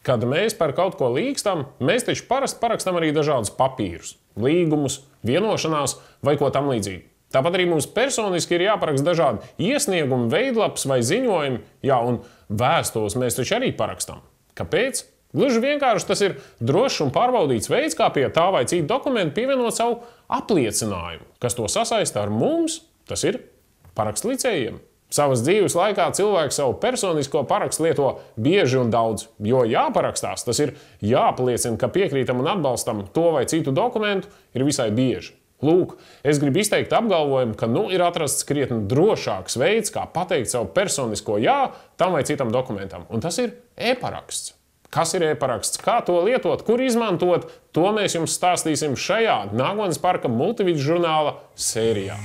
Kad mēs par kaut ko līkstam, mēs taču parasti parakstam arī dažādus papīrus, līgumus, vienošanās vai ko tam līdzīgi. Tāpat arī mums personiski ir jāparaksta dažādi iesniegumi, veidlaps vai ziņojumi, un vēstules mēs taču arī parakstām. Kāpēc? Gluži vienkārši tas ir drošs un pārbaudīts veids, kā pie tā vai cita dokumenta pievienot savu apliecinājumu, kas to sasaista ar mums, tas ir parakstlicējiem. Savas dzīves laikā cilvēks savu personisko parakstu lieto bieži un daudz, jo jāparakstās, tas ir jāapliecina, ka piekrītam un atbalstam to vai citu dokumentu ir visai bieži. Lūk, es gribu izteikt apgalvojumu, ka ir atrasts krietni drošāks veids, kā pateikt savu personisko jā tam vai citam dokumentam, un tas ir e-paraksts. Kas ir e-paraksts, kā to lietot, kur izmantot, to mēs jums stāstīsim šajā Nākotnes parka multividu žurnāla sērijā.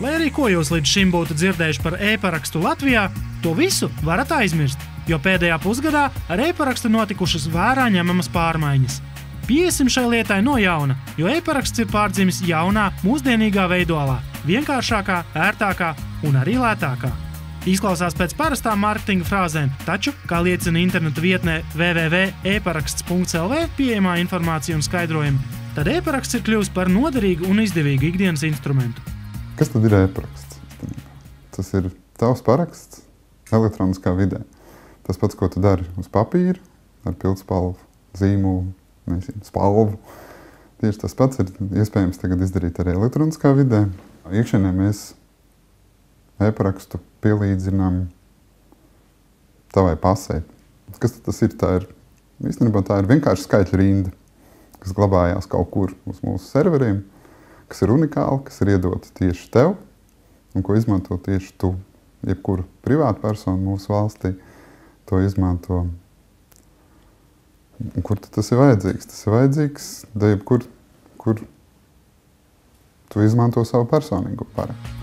Lai arī ko jūs līdz šim būtu dzirdējuši par e-parakstu Latvijā, to visu varat aizmirst, jo pēdējā pusgadā ar e-parakstu notikušas vērā ņemamas pārmaiņas. Piesim šai lietai no jauna, jo e-paraksts ir pārdzimis jaunā, mūsdienīgā veidolā, vienkāršākā, ērtākā un arī lētākā. Izklausās pēc parastām mārketinga frāzēm, taču, kā liecina interneta vietnē www.eparaksts.lv pieejamā informācija un skaidrojumi, tad e-paraksts ir kļuvis par noderīgu un izdevīgu ikdienas instrumentu. Kas tad ir e-paraksts? Tas ir tavs paraksts elektroniskā vidē. Tas pats, ko tu dari uz papīra, ar pildspalvu, zīmolu, spalvu. Tieši tas pats ir iespējams tagad izdarīt arī elektroniskā vidē. Iekšienē mēs e-parakstu pielīdzinām tavai pasē. Kas tas ir? Īstenībā tā ir vienkārši skaitļu rinda, kas glabājās kaut kur uz mūsu serveriem, kas ir unikāli, kas ir iedota tieši tev un ko izmanto tieši tu. Jebkura privāta persona mūsu valstī to izmanto. Un kur tas ir vajadzīgs? Tas ir vajadzīgs, kur tu izmanto savu personīgo parakstu.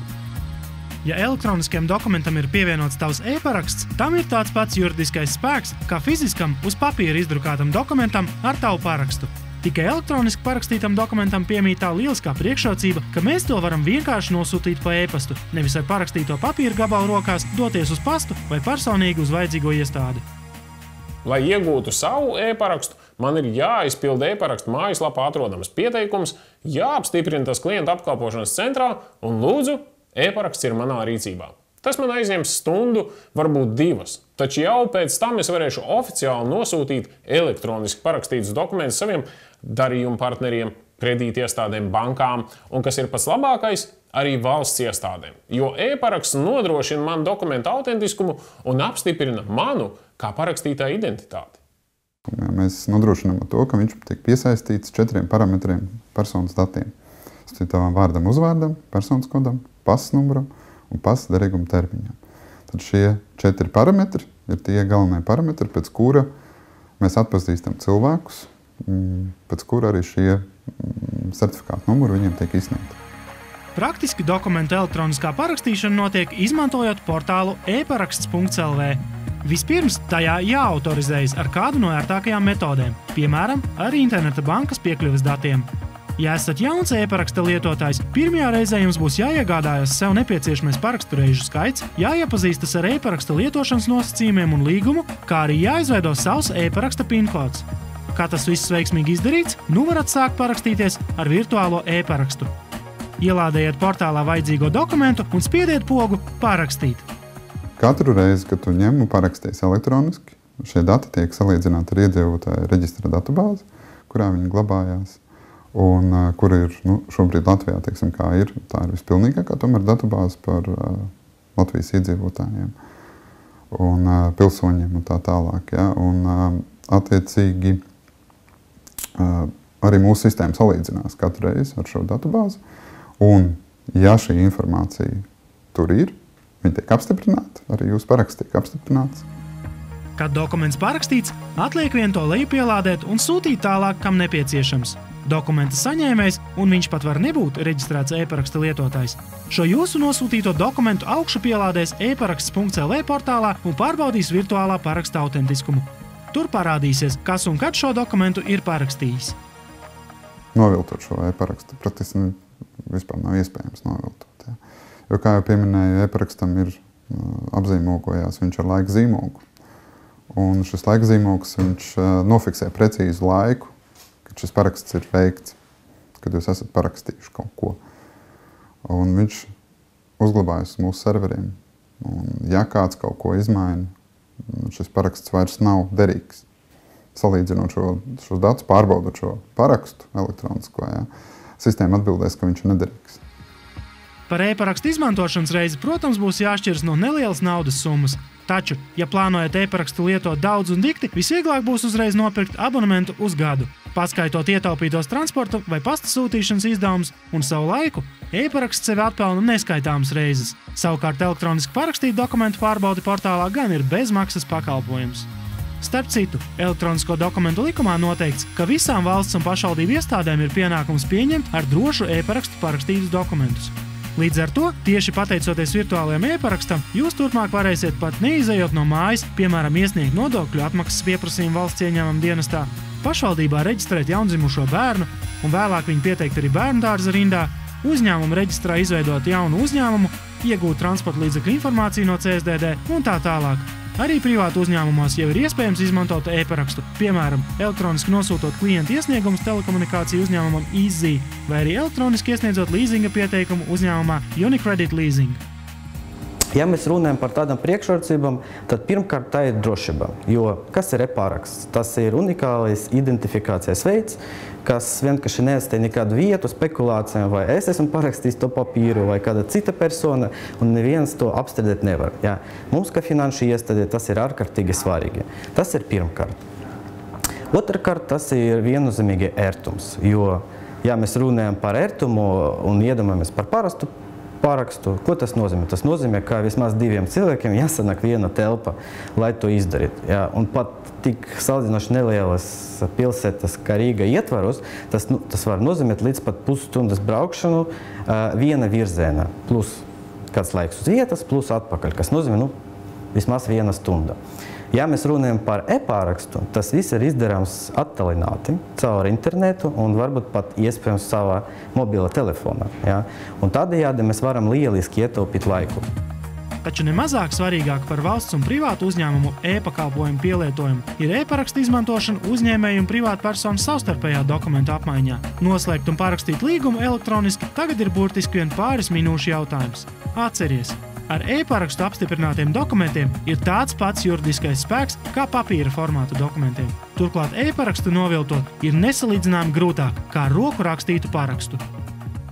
Ja elektroniskajam dokumentam ir pievienots tavs e-paraksts, tam ir tāds pats juridiskais spēks, kā fiziskam uz papīra izdrukātam dokumentam ar tavu parakstu. Tikai elektroniski parakstītam dokumentam piemīt tā lieliskā priekšrocība, ka mēs to varam vienkārši nosūtīt pa e-pastu, nevis ar parakstīto papīra gabalu rokās doties uz pastu vai personīgi uz vajadzīgo iestādi. Lai iegūtu savu e-parakstu, man ir jāizpilda e-parakstu mājaslapā atrodams pieteikums, jāapstiprina tas klienta apkalpošanas centrā un lūdzu, e-paraksts ir manā rīcībā. Tas man aizņems stundu, varbūt 2, taču jau pēc tam es varēšu oficiāli nosūtīt elektroniski parakstītus dokumentus saviem darījumu partneriem, kredītiestādēm, bankām un, kas ir pats labākais, arī valsts iestādēm. Jo e-paraksts nodrošina manu dokumentu autentiskumu un apstiprina manu kā parakstītāja identitāti. Mēs nodrošinām to, ka viņš tiek piesaistīts 4 parametriem personas datiem. Tas ir tavam vārdam, uzvārdam, personas kodam, pasas numuram un pasas derīguma termiņam. Tad šie 4 parametri ir tie galvenie parametri, pēc kura mēs atpazīstam cilvēkus, pēc kura arī šie certifikātu numuri viņiem tiek izsniegti. Praktiski dokumentu elektroniskā parakstīšana notiek izmantojot portālu e-paraksts.lv. Vispirms tajā jāautorizējas ar kādu no ērtākajām metodēm, piemēram, ar interneta bankas piekļuves datiem. Ja esat jauns e-paraksta lietotājs, pirmajā reizē jums būs jāiegādājas sev nepieciešamais parakstu reižu skaits, jāiepazīstas ar e-paraksta lietošanas nosacījumiem un līgumu, kā arī jāizveido savs e-paraksta pinkods. Kā tas viss veiksmīgi izdarīts, varat sākt parakstīties ar virtuālo e-parakstu. Ielādējiet portālā vajadzīgo dokumentu un spiediet pogu Parakstīt. Katru reizi, kad tu ņem un paraksties elektroniski, šie dati tiek salīdzināti ar iedzīvotāju reģistra datubāzi, kurā viņi glabājās. Un kur ir šobrīd Latvijā, tā ir vispilnīgākā tomēr datubāze par Latvijas iedzīvotājiem un pilsoņiem un tā tālāk. Ja? Un attiecīgi arī mūsu sistēma salīdzinās katru reizi ar šo datubāzi. Un ja šī informācija tur ir, viņa tiek apstiprināta, arī jūsu paraksts tiek apstiprināts. Kad dokuments parakstīts, atliek vien to lejupielādēt un sūtīt tālāk, kam nepieciešams. Dokumenta saņēmējs, un viņš pat var nebūt reģistrēts e-paraksta lietotājs. Šo jūsu nosūtīto dokumentu augšu pielādēs e-paraksts.lv portālā un pārbaudīs virtuālā paraksta autentiskumu. Tur parādīsies, kas un kad šo dokumentu ir parakstījis. Noviltot šo e-parakstu praktiski vispār nav iespējams noviltot. Ja? Jo, kā jau pieminēju, e-parakstam ir apzīmogojās viņš ar laika zīmogu. Un šis laikzīmogs, viņš nofiksē precīzu laiku, kad šis paraksts ir veikts, kad jūs esat parakstījuši kaut ko. Un viņš uzglabājas uz mūsu serveriem. Un ja kāds kaut ko izmaina, šis paraksts vairs nav derīgs. Salīdzinot šos datus, pārbaudot šo parakstu elektronisko, sistēma atbildēs, ka viņš ir nederīgs. Par e-parakstu izmantošanas reizi, protams, būs jāšķiras no nelielas naudas summas. Taču, ja plānojat e-parakstu lietot daudz un dikti, visvieglāk būs uzreiz nopirkt abonementu uz gadu. Paskaitot ietaupītos transporta vai pasta sūtīšanas izdevumus un savu laiku, e-paraksts sevi atpelna neskaitāmas reizes. Savukārt elektroniski parakstītu dokumentu pārbaudi portālā gan ir bezmaksas pakalpojums. Starp citu, elektronisko dokumentu likumā noteikts, ka visām valsts un pašvaldību iestādēm ir pienākums pieņemt ar drošu e-parakstu parakstītus dokumentus. Līdz ar to, tieši pateicoties virtuālajam e-parakstam, jūs turpmāk varēsiet pat neizejot no mājas, piemēram, iesniegt nodokļu atmaksas pieprasījumu valsts ieņēmuma dienestā, pašvaldībā reģistrēt jaundzimušo bērnu un vēlāk viņu pieteikt arī bērndārza rindā, uzņēmumu reģistrā izveidot jaunu uzņēmumu, iegūt transporta līdzekļu informāciju no CSDD un tā tālāk. Arī privātu uzņēmumos jau ir iespējams izmantot e-parakstu, piemēram, elektroniski nosūtot klientu iesniegumus telekomunikāciju uzņēmumam EasyZ vai arī elektroniski iesniedzot līzinga pieteikumu uzņēmumā Unicredit Leasing. Ja mēs runājam par tādām priekšrocībām, tad pirmkārt tā ir drošība. Jo kas ir e-paraksts? Tas ir unikālais identifikācijas veids, kas vienkārši neatstāja nekādu vietu spekulācijām, vai es esmu parakstījis to papīru, vai kāda cita persona, un neviens to apstrādāt nevar. Ja? Mums, kā finanšu iestādē, tas ir ārkārtīgi svarīgi. Tas ir pirmkārt. Otrkārt, tas ir viennozīmīgi ērtums, jo, ja mēs runājam par ērtumu un iedomājamies par parastu parakstu, ko tas nozīmē? Tas nozīmē, ka vismaz 2 cilvēkiem jāsanāk viena telpa, lai to izdarītu. Ja? Un pat tik salīdzinoši nelielas pilsētas, kā Rīga ietvaros, tas var nozīmēt līdz pat pusstundas braukšanu viena virziena, plus kāds laiks uz vietas, plus atpakaļ, kas nozīmē vismaz 1 stunda. Ja mēs runājam par e-parakstu, tas viss ir izdarāms attālināti caur internetu un varbūt pat iespējams savā mobila telefonā. Ja? Un tādējādi mēs varam lieliski ietaupīt laiku. Taču nemazāk svarīgāk par valsts un privātu uzņēmumu e-pakalpojumu pielietojumu ir e-parakstu izmantošana uzņēmēju un privātu personu savstarpējā dokumentu apmaiņā. Noslēgt un parakstīt līgumu elektroniski tagad ir burtiski vien pāris minūšu jautājums. Atceries! Ar e-parakstu apstiprinātiem dokumentiem ir tāds pats juridiskais spēks kā papīra formāta dokumentiem. Turklāt e-parakstu noviltot ir nesalīdzināmi grūtāk kā roku rakstītu parakstu.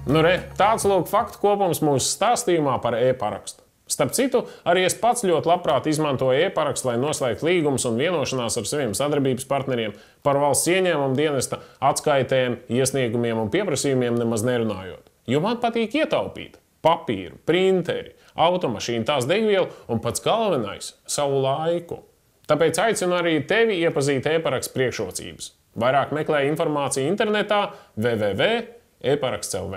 Tāds lūk faktu kopums mūsu stāstījumā par e-parakstu. Starp citu, arī es pats ļoti labprāt izmantoju e-parakstu, lai noslēgtu līgumus un vienošanās ar saviem sadarbības partneriem par valsts ieņēmuma dienesta atskaitēm, iesniegumiem un pieprasījumiem nemaz nerunājot. Jo man patīk ietaupīt papīru, printeri, automašīnu, tās degvielu un pats galvenais – savu laiku. Tāpēc aicinu arī tevi iepazīt e-parakstu priekšrocības. Vairāk meklē informāciju internetā www.eparaksts.lv.